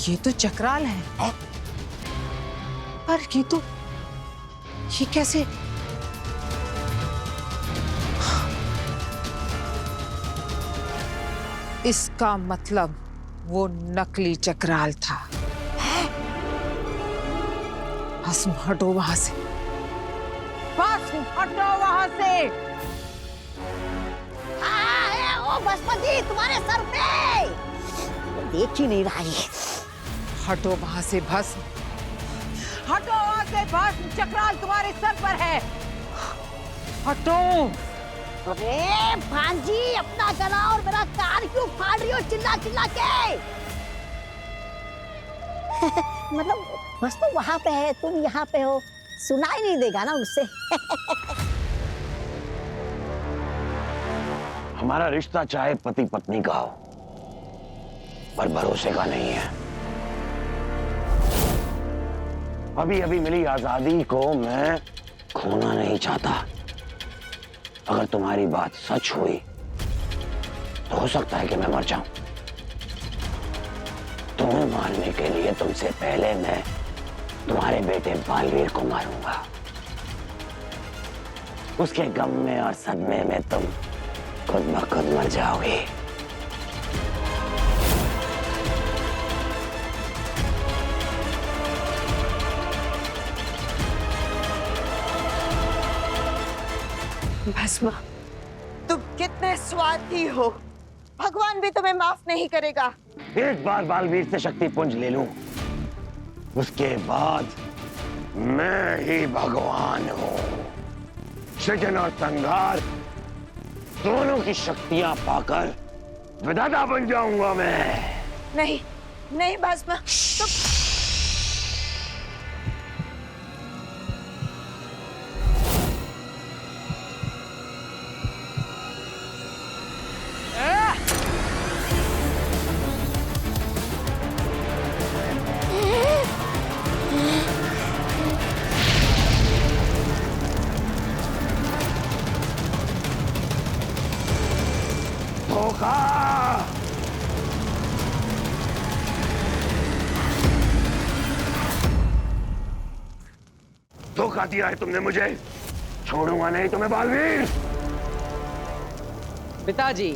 ये तो चक्राल है। पर ये कैसे? इसका मतलब वो नकली चक्राल था। भस्म हटो वहां से, भस्म हटो वहां से। ओ बसपति, तुम्हारे सर पे देख ही नहीं रहा है। हटो वहां से भस्म, हटो वहां से भस्म। चक्राल तुम्हारे सर पर है, हटो। अरे भांजी, अपना गला और मेरा कान क्यों फाड़ रही हो चिल्ला चिल्ला के? मतलब बस तो वहां पे है, तुम यहाँ पे हो, सुनाई नहीं देगा ना उससे। हमारा रिश्ता चाहे पति पत्नी का हो, पर भरोसे का नहीं है। अभी अभी मिली आजादी को मैं खोना नहीं चाहता। अगर तुम्हारी बात सच हुई तो हो सकता है कि मैं मर जाऊं। तुम्हें मारने के लिए तुमसे पहले मैं तुम्हारे बेटे बालवीर को मारूंगा। उसके गम में और सदमे में तुम खुद ब खुद मर जाओगे। भस्मा, तुम कितने स्वार्थी हो, भगवान भी तुम्हें माफ नहीं करेगा। एक बार बालवीर से शक्ति पुंज ले लूं, उसके बाद मैं ही भगवान हूं। सृजन और संहार दोनों की शक्तियां पाकर विधाता बन जाऊंगा मैं। नहीं नहीं भस्मा, तुम धोखा। धोखा दिया है तुमने मुझे, छोड़ूंगा नहीं तुम्हें बालवीर। पिताजी,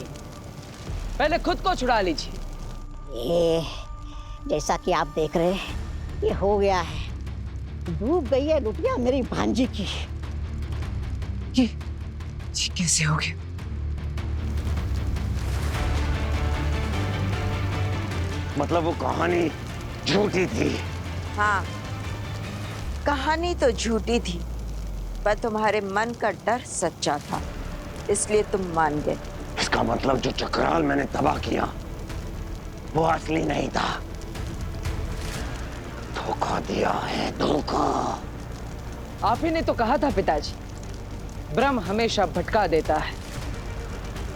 पहले खुद को छुड़ा लीजिए। ये जैसा कि आप देख रहे हैं, ये हो गया है। डूब गई है लुटिया मेरी भांजी की। ये कैसे हो गया? मतलब वो कहानी झूठी थी। हाँ, कहानी तो झूठी थी, पर तुम्हारे मन का डर सच्चा था, इसलिए तुम मान गए। इसका मतलब जो चक्राल मैंने तबाह किया वो असली नहीं था। धोखा दिया है, धोखा। आप ही ने तो कहा था पिताजी, ब्रह्म हमेशा भटका देता है,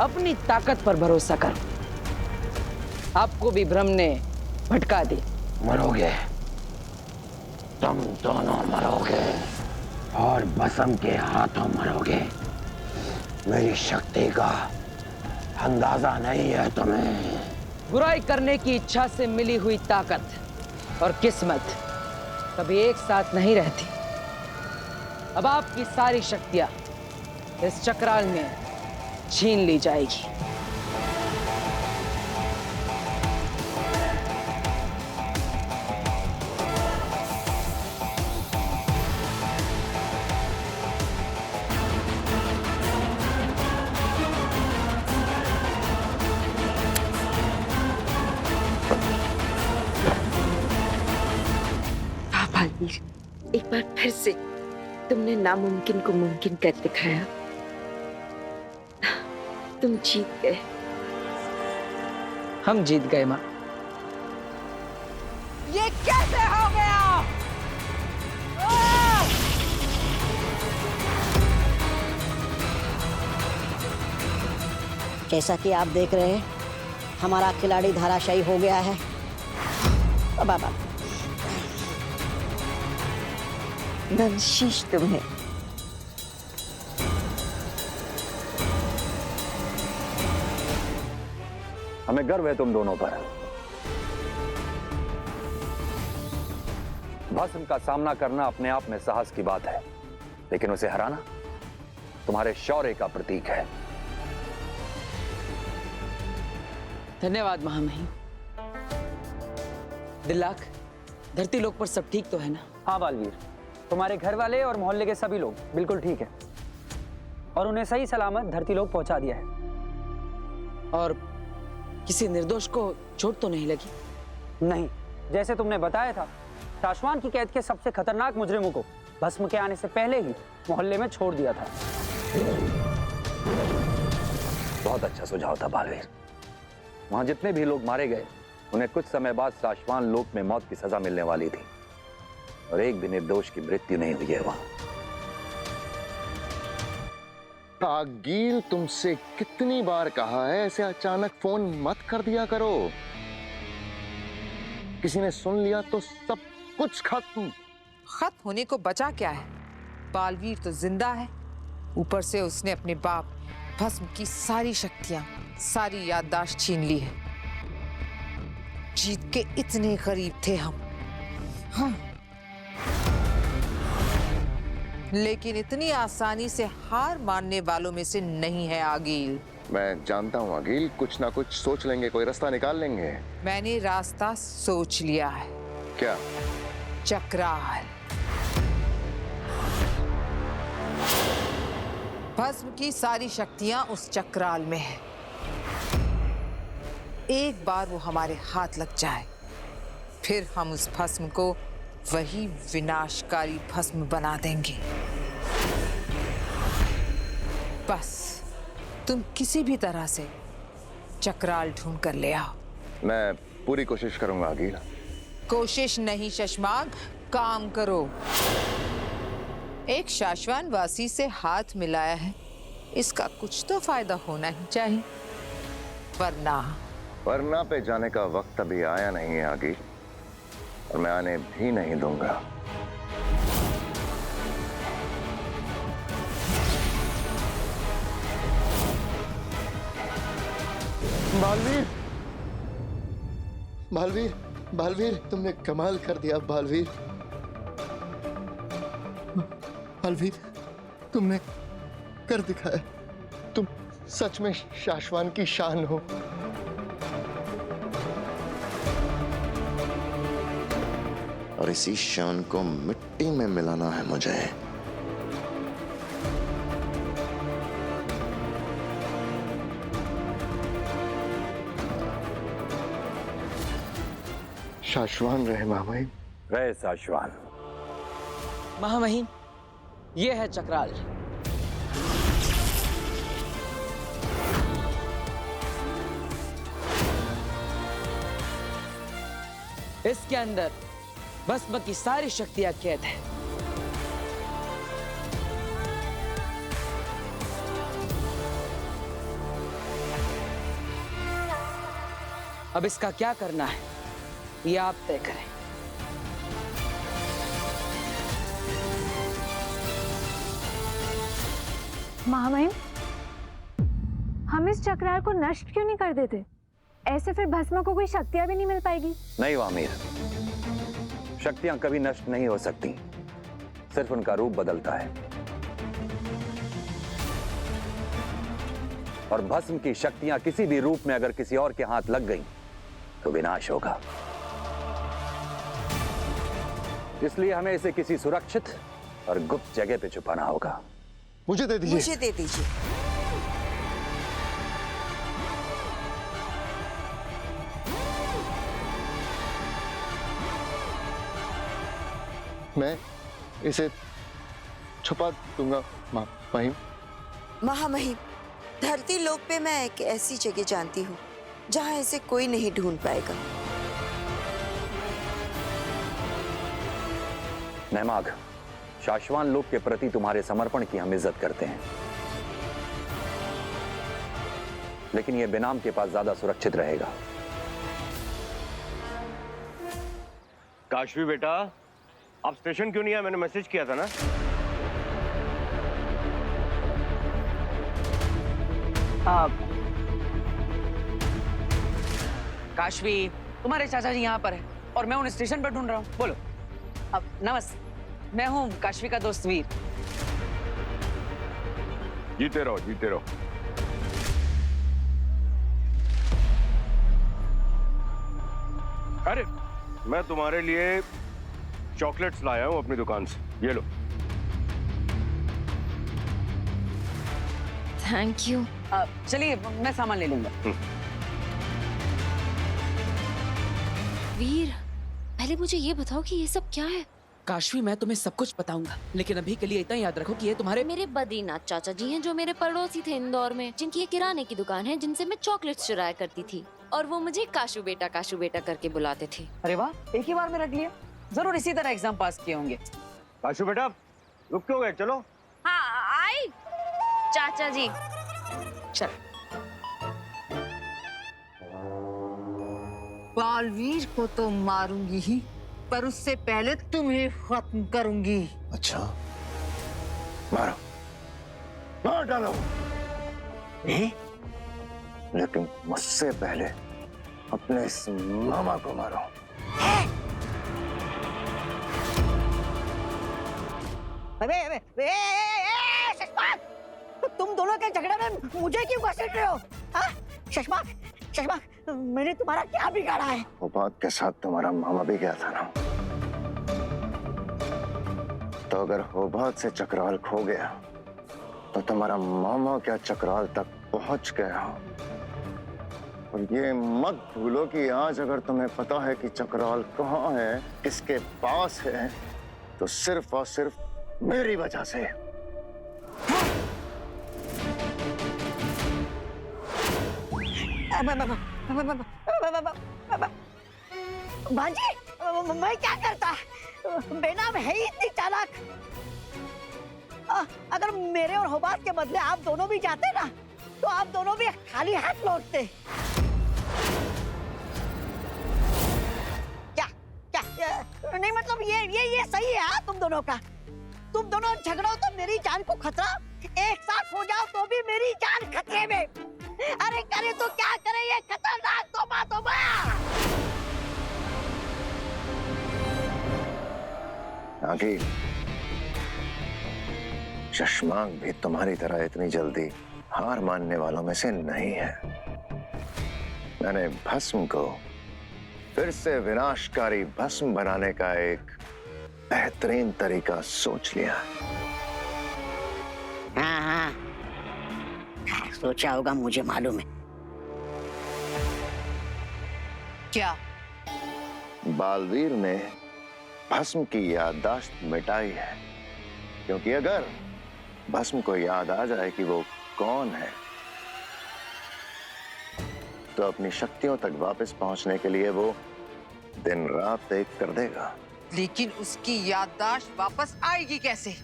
अपनी ताकत पर भरोसा करो। आपको भी ब्रह्म ने भटका दी। मरोगे, तुम दोनों मरोगे, और भस्म के हाथों मरोगे। मेरी शक्ति का अंदाजा नहीं है तुम्हें। बुराई करने की इच्छा से मिली हुई ताकत और किस्मत कभी एक साथ नहीं रहती। अब आपकी सारी शक्तियां इस चक्राल में छीन ली जाएगी। एक बार फिर से तुमने नामुमकिन को मुमकिन कर दिखाया। तुम जीत गए। हम जीत गए मां। ये कैसे हो गया? जैसा कि आप देख रहे हैं, हमारा खिलाड़ी धराशायी हो गया है। बाबा नमशीश तुम्हें। हमें गर्व है तुम दोनों पर। भस्म का सामना करना अपने आप में साहस की बात है, लेकिन उसे हराना तुम्हारे शौर्य का प्रतीक है। धन्यवाद महामहिम। दिल्लाक, धरती लोक पर सब ठीक तो है ना? हाँ बालवीर, तुम्हारे घर वाले और मोहल्ले के सभी लोग बिल्कुल ठीक है और उन्हें सही सलामत धरती लोक पहुंचा दिया है। और किसी निर्दोष को चोट तो नहीं लगी? नहीं, जैसे तुमने बताया था, शाश्वान की कैद के सबसे खतरनाक मुजरिमों को भस्म के आने से पहले ही मोहल्ले में छोड़ दिया था। बहुत अच्छा सुझाव था बालवीर। वहां जितने भी लोग मारे गए उन्हें कुछ समय बाद शाश्वान लोक में मौत की सजा मिलने वाली थी और एक भी निर्दोष की मृत्यु नहीं हुई है वहां। आगील, तुमसे कितनी बार कहा है ऐसे अचानक फोन मत कर दिया करो। किसी ने सुन लिया तो सब कुछ खत्म। खत्म होने को बचा क्या है? बालवीर तो जिंदा है, ऊपर से उसने अपने बाप भस्म की सारी शक्तियां, सारी याददाश्त छीन ली है। जीत के इतने करीब थे हम, हाँ, लेकिन इतनी आसानी से हार मानने वालों में से नहीं है आगील। मैं जानता हूँ आगील, कुछ ना कुछ सोच लेंगे, कोई रास्ता निकाल लेंगे। मैंने रास्ता सोच लिया है। क्या? चक्राल। भस्म की सारी शक्तियां उस चक्राल में है। एक बार वो हमारे हाथ लग जाए, फिर हम उस भस्म को वही विनाशकारी भस्म बना देंगे। बस तुम किसी भी तरह से चक्राल ढूंढ कर ले आओ। मैं पूरी कोशिश करूंगा आगील। कोशिश नहीं शशमाग, काम करो। एक शाश्वान वासी से हाथ मिलाया है, इसका कुछ तो फायदा होना ही चाहिए, वरना पे जाने का वक्त अभी आया नहीं है आगील, और मैं आने भी नहीं दूंगा। बालवीर, बालवीर, बालवीर, तुमने कमाल कर दिया बालवीर। बालवीर, तुमने कर दिखाया। तुम सच में शाश्वान की शान हो। और इसी शान को मिट्टी में मिलाना है मुझे। शाश्वान रहे महामहिम। रहे शाश्वान। महामहिम, ये है चक्राल। इसके अंदर भस्म की सारी शक्तियां कैद है। अब इसका क्या करना है ये आप तय करें। महामहिम, हम इस चक्राल को नष्ट क्यों नहीं कर देते? ऐसे फिर भस्म को कोई शक्तियां भी नहीं मिल पाएगी। नहीं वामीर, शक्तियां कभी नष्ट नहीं हो सकती, सिर्फ उनका रूप बदलता है। और भस्म की शक्तियां किसी भी रूप में अगर किसी और के हाथ लग गई तो विनाश होगा। इसलिए हमें इसे किसी सुरक्षित और गुप्त जगह पे छुपाना होगा। मुझे दे दीजिए। मुझे दे दीजिए। मैं इसे छुपा दूंगा महामहिम। महामहिम, धरती लोक पे मैं एक ऐसी जगह जानती हूँ जहाँ इसे कोई नहीं ढूंढ पाएगा। नैमाग, शाश्वान लोक के प्रति तुम्हारे समर्पण की हम इज्जत करते हैं, लेकिन यह बेनाम के पास ज्यादा सुरक्षित रहेगा। काशवी बेटा, आप स्टेशन क्यों नहीं आए? मैंने मैसेज किया था ना। काशवी, तुम्हारे चाचा जी यहाँ पर है और मैं उन्हें स्टेशन पर ढूंढ रहा हूँ। बोलो। अब नमस्ते, मैं हूँ काशवी का दोस्त वीर। जीते रहो, जीते रहो। अरे मैं तुम्हारे लिए चॉकलेट्स लाया हूं अपनी दुकान से, ये लो। Thank you. चलिए मैं सामान ले लूंगा। वीर, पहले मुझे ये बताओ कि ये सब क्या है? काशवी, मैं तुम्हें सब कुछ बताऊंगा, लेकिन अभी के लिए इतना याद रखो कि ये तुम्हारे मेरे बद्रीनाथ चाचा जी हैं, जो मेरे पड़ोसी थे इंदौर में, जिनकी ये किराने की दुकान है, जिनसे मैं चॉकलेट्स चुराया करती थी, और वो मुझे काशू बेटा करके बुलाते थे। अरे वाह, एक ही बार में रख लिया। जरूर इसी तरह एग्जाम पास किए होंगे। काशू बेटा, रुक क्यों गए? चलो। हाँ आई चाचा जी। चल। बालवीर को तो मारूंगी ही, पर उससे पहले तुम्हें खत्म करूंगी। अच्छा, मारो, मार डालो। लेकिन मुझसे पहले अपने इस मामा को मारो। शशमाक, तुम दोनों के झगड़े में मुझे क्यों घसीट रहे हो? हाँ? शशमाक, शशमाक, मैंने तुम्हारा क्या बिगाड़ा है? वो बात के साथ तुम्हारा मामा भी गया था ना, तो अगर होबात से चक्राल खो गया तो तुम्हारा मामा क्या चक्राल तक पहुंच गया? और ये मत भूलो कि आज अगर तुम्हें पता है कि चक्राल कहाँ है, किसके पास है, तो सिर्फ और सिर्फ मेरी वजह से। भांजी, मैं क्या करता? बेनाम है ही इतनी चालाक। अगर मेरे और होबास के बदले आप दोनों भी जाते ना, तो आप दोनों भी खाली हाथ लौटते। क्या नहीं, मतलब ये सही है? हाँ, तुम दोनों का, तुम दोनों झगड़ो तो मेरी जान को खतरा, एक साथ हो जाओ तो भी मेरी जान खतरे में। अरे करे तो क्या करे, ये खतरनाक तोबा तोबा। आगे शशमाक भी तुम्हारी तरह इतनी जल्दी हार मानने वालों में से नहीं है। मैंने भस्म को फिर से विनाशकारी भस्म बनाने का एक बेहतरीन तरीका सोच लिया। हाँ, सोचा होगा, मुझे मालूम है। क्या? बालवीर ने भस्म की याददाश्त मिटाई है, क्योंकि अगर भस्म को याद आ जाए कि वो कौन है, तो अपनी शक्तियों तक वापस पहुंचने के लिए वो दिन रात एक कर देगा। लेकिन उसकी याददाश्त वापस आएगी कैसे?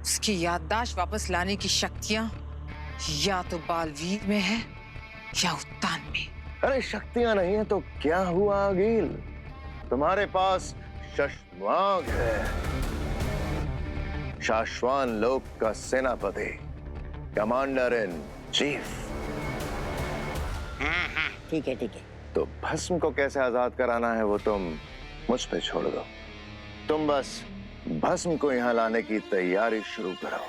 उसकी याददाश्त वापस लाने की शक्तियां या तो बालवीर में है या उत्तान में। अरे शक्तियां नहीं है तो क्या हुआ अगील? तुम्हारे पास शशमाक है, शाश्वान लोक का सेनापति, कमांडर इन चीफ। हाँ, ठीक है। तो भस्म को कैसे आजाद कराना है वो तुम मुझ पे छोड़ दो। तुम बस भस्म को यहां लाने की तैयारी शुरू करो।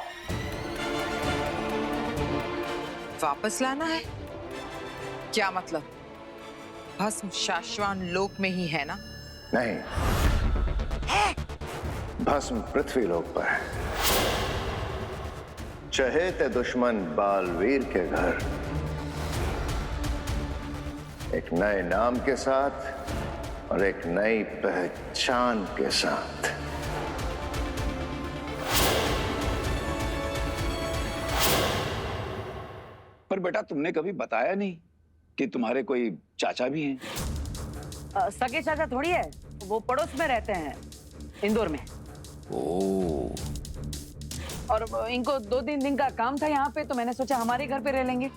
वापस लाना है? क्या मतलब? भस्म शाश्वान लोक में ही है ना? नहीं, भस्म पृथ्वी लोक पर है, चहेते दुश्मन बालवीर के घर, एक नए नाम के साथ और एक नई पहचान के साथ। पर बेटा, तुमने कभी बताया नहीं कि तुम्हारे कोई चाचा भी हैं। सगे चाचा थोड़ी है, वो पड़ोस में रहते हैं, इंदौर में। ओह। और इनको 2-3 दिन का काम था यहाँ पे, तो मैंने सोचा हमारे घर पे रह लेंगे।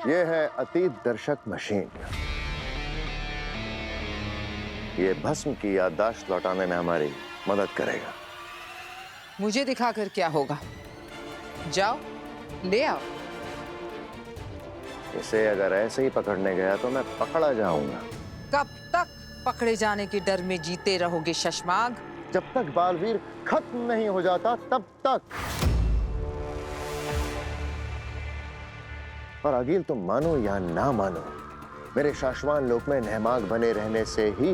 ये है अतीत दर्शक मशीन। ये भस्म की याददाश्त लौटाने में हमारी मदद करेगा। मुझे दिखाकर क्या होगा? जाओ ले आओ। इसे अगर ऐसे ही पकड़ने गया तो मैं पकड़ा जाऊंगा। कब तक? पकड़े जाने के डर में जीते रहोगे शशमाग? जब तक बालवीर खत्म नहीं हो जाता तब तक। और अगिल तुम मानो या ना मानो, मेरे शाश्वान लोक में नहमाग बने रहने से ही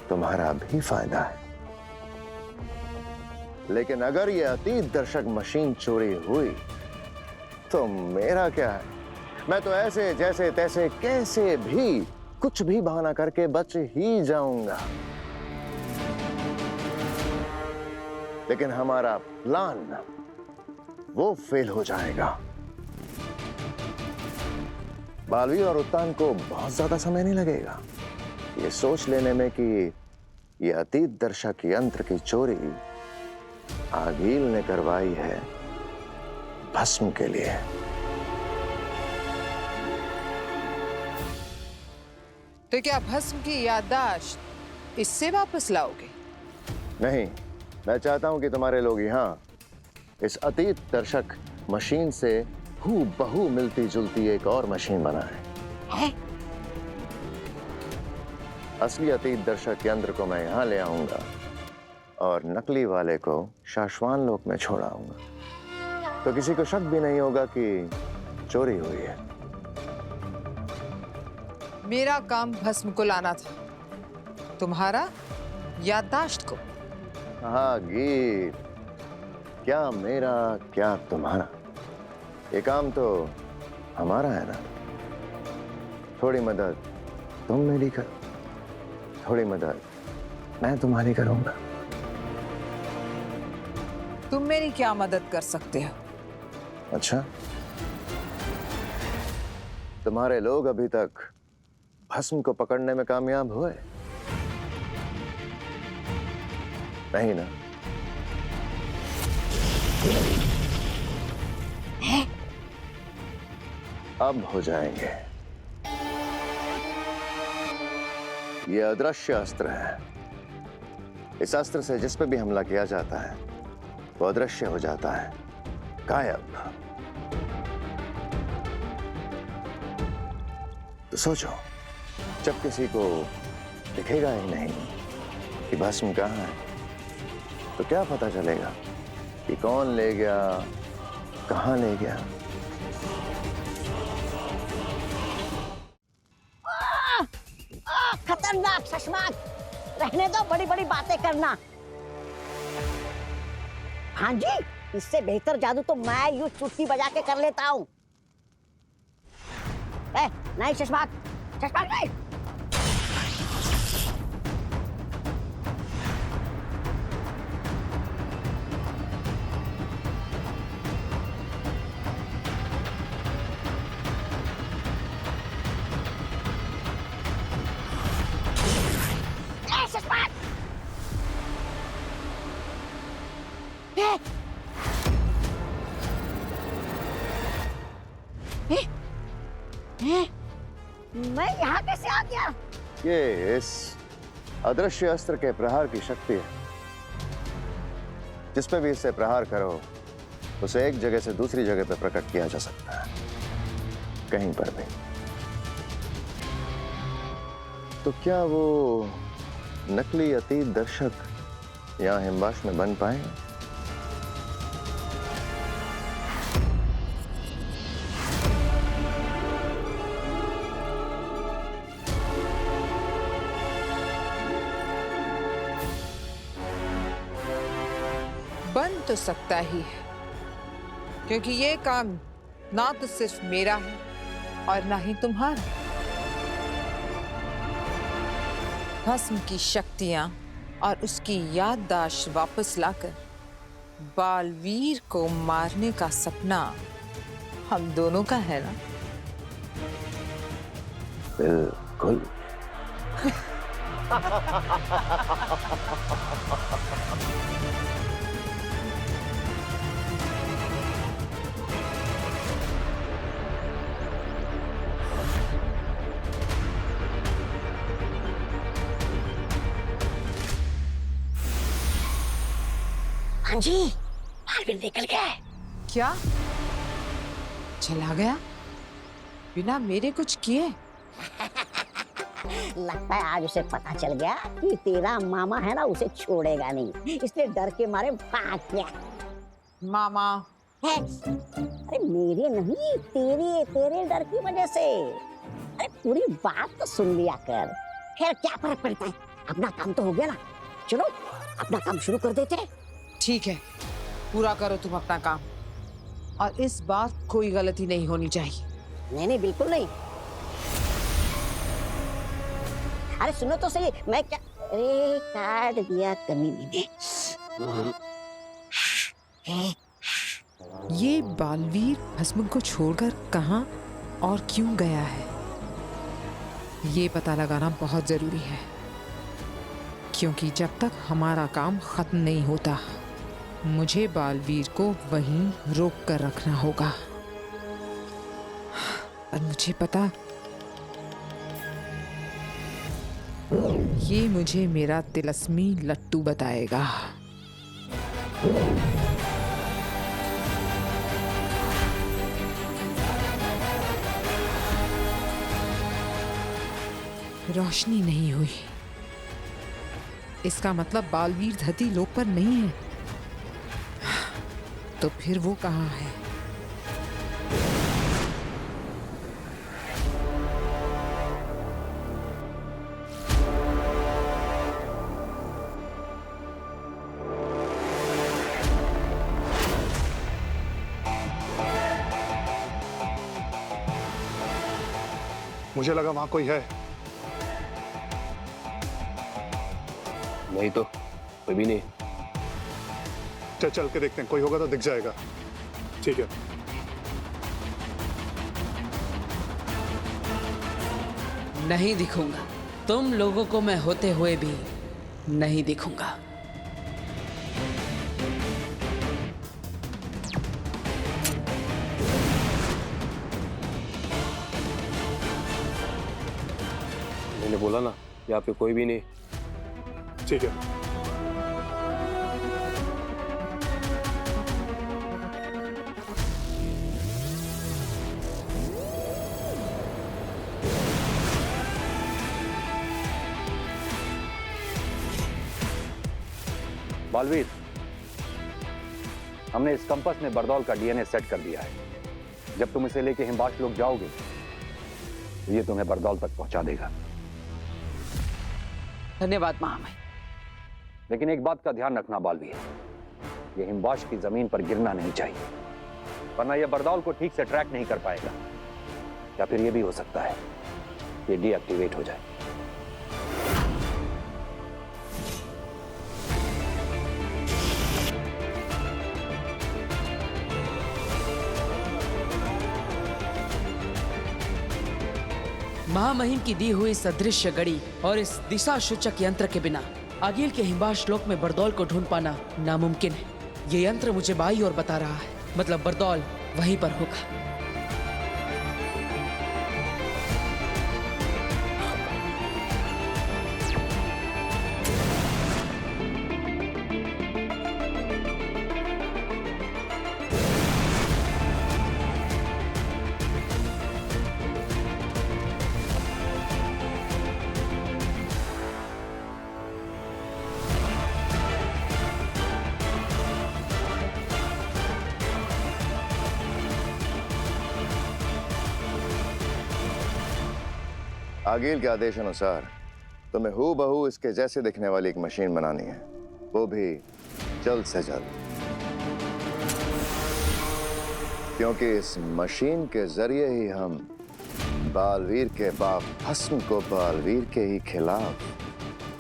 तुम्हारा भी फायदा है। लेकिन अगर ये अतीत दर्शक मशीन चोरी हुई तो मेरा क्या है? मैं तो ऐसे जैसे तैसे कैसे भी कुछ भी बहाना करके बच ही जाऊंगा। लेकिन हमारा प्लान वो फेल हो जाएगा। बालवीर और उत्तान को बहुत ज्यादा समय नहीं लगेगा ये सोच लेने में कि ये अतीत दर्शक यंत्र की चोरी आगिल ने करवाई है भस्म के लिए। तो क्या भस्म की याददाश्त इससे वापस लाओगे? नहीं, मैं चाहता हूं कि तुम्हारे लोग यहाँ इस अतीत दर्शक मशीन से हूबहू मिलती जुलती एक और मशीन बनाएं। असली अतीत दर्शक यंत्र को मैं यहाँ ले आऊंगा और नकली वाले को शाश्वान लोक में छोड़ाऊंगा, तो किसी को शक भी नहीं होगा कि चोरी हुई है। मेरा काम भस्म को लाना था, तुम्हारा याददाश्त को। हाँ गीत, क्या मेरा क्या तुम्हारा, ये काम तो हमारा है ना। थोड़ी मदद तुम मेरी करो, थोड़ी मदद मैं तुम्हारी करूंगा। तुम मेरी क्या मदद कर सकते हो? अच्छा, तुम्हारे लोग अभी तक भस्म को पकड़ने में कामयाब हुए नहीं ना? अब हो जाएंगे। ये अदृश्य अस्त्र है। इस अस्त्र से जिस पे भी हमला किया जाता है वो अदृश्य हो जाता है, गायब। तो सोचो, जब किसी को दिखेगा ही नहीं कि भस्म कहाँ है, तो क्या पता चलेगा कि कौन ले गया, कहाँ ले गया। खतरनाक शशमाग, रहने दो बड़ी बड़ी बातें करना। हाँ जी, इससे बेहतर जादू तो मैं यूं चुटकी बजा के कर लेता हूँ। नहीं शशमाग, शशमाग नहीं। मैं यहाँ कैसे आ गया? ये इस अदृश्य अस्त्र के प्रहार की शक्ति है। जिस पे भी इससे प्रहार करो उसे एक जगह से दूसरी जगह पे प्रकट किया जा सकता है, कहीं पर भी। तो क्या वो नकली अतीत दर्शक यहाँ हिमवाश में बन पाएंगे? बन तो सकता ही है, क्योंकि ये काम ना तो सिर्फ मेरा है और ना ही तुम्हारा। भस्म की शक्तियां और उसकी याददाश्त वापस लाकर बालवीर को मारने का सपना हम दोनों का है ना? बिल्कुल। हाँ जी, बालवीर निकल गया है। क्या चला गया बिना मेरे कुछ किए? लगता है आज उसे पता चल गया कि तेरा मामा है ना उसे छोड़ेगा नहीं, इसलिए डर के मारे भाग गया। मामा है? अरे मेरे नहीं, तेरे डर की वजह से। अरे पूरी बात तो सुन लिया कर। खैर क्या फर्क पड़ता है, अपना काम तो हो गया ना। चलो अपना काम शुरू कर देते हैं। ठीक है, पूरा करो तुम अपना काम, और इस बार कोई गलती नहीं होनी चाहिए। नहीं बिल्कुल नहीं। अरे सुनो तो सही, मैं क्या, अरे काट दिया कमीनी ने। ये बालवीर भस्म को छोड़कर कहां और क्यों गया है, ये पता लगाना बहुत जरूरी है, क्योंकि जब तक हमारा काम खत्म नहीं होता मुझे बालवीर को वहीं रोक कर रखना होगा। और मुझे पता, ये मुझे मेरा तिलस्मी लट्टू बताएगा। रोशनी नहीं हुई, इसका मतलब बालवीर धरती लोक पर नहीं है। तो फिर वो कहाँ है? मुझे लगा वहां कोई है। नहीं तो कोई भी नहीं। चल के देखते हैं, कोई होगा तो दिख जाएगा। ठीक है। नहीं दिखूंगा, तुम लोगों को मैं होते हुए भी नहीं दिखूंगा। मैंने बोला ना, यहाँ पे कोई भी नहीं। ठीक है। बालवीर, हमने इस कंपास में बरदौल का डीएनए सेट कर दिया है। जब तुम इसे लेके हिमबाश लोग जाओगे तो ये तुम्हें बरदौल तक पहुंचा देगा। धन्यवाद महामहिम। लेकिन एक बात का ध्यान रखना बालवीर, ये हिमबाश की जमीन पर गिरना नहीं चाहिए, वरना यह बरदौल को ठीक से ट्रैक नहीं कर पाएगा। या फिर यह भी हो सकता है ये डीएक्टिवेट हो जाए। महामहिम की दी हुई इस अदृश्य घड़ी और इस दिशा सूचक यंत्र के बिना आगिल के हिमबाश लोक में बरदौल को ढूंढ पाना नामुमकिन है। ये यंत्र मुझे बाई ओर बता रहा है, मतलब बरदौल वहीं पर होगा। आगिल के आदेश अनुसार तुम्हें हूबहू इसके जैसे दिखने वाली एक मशीन बनानी है, वो भी जल्द से जल्द, क्योंकि इस मशीन के जरिए ही हम बालवीर के बाप भस्म को बालवीर के ही खिलाफ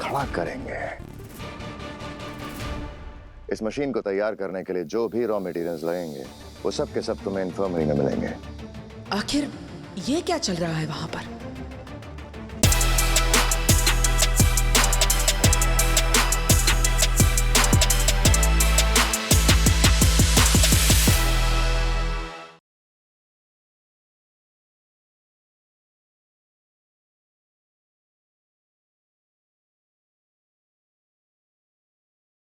खड़ा करेंगे। इस मशीन को तैयार करने के लिए जो भी रॉ मटेरियल्स लगेंगे वो सब के सब तुम्हें इन्फर्मरी में मिलेंगे। आखिर ये क्या चल रहा है वहां पर?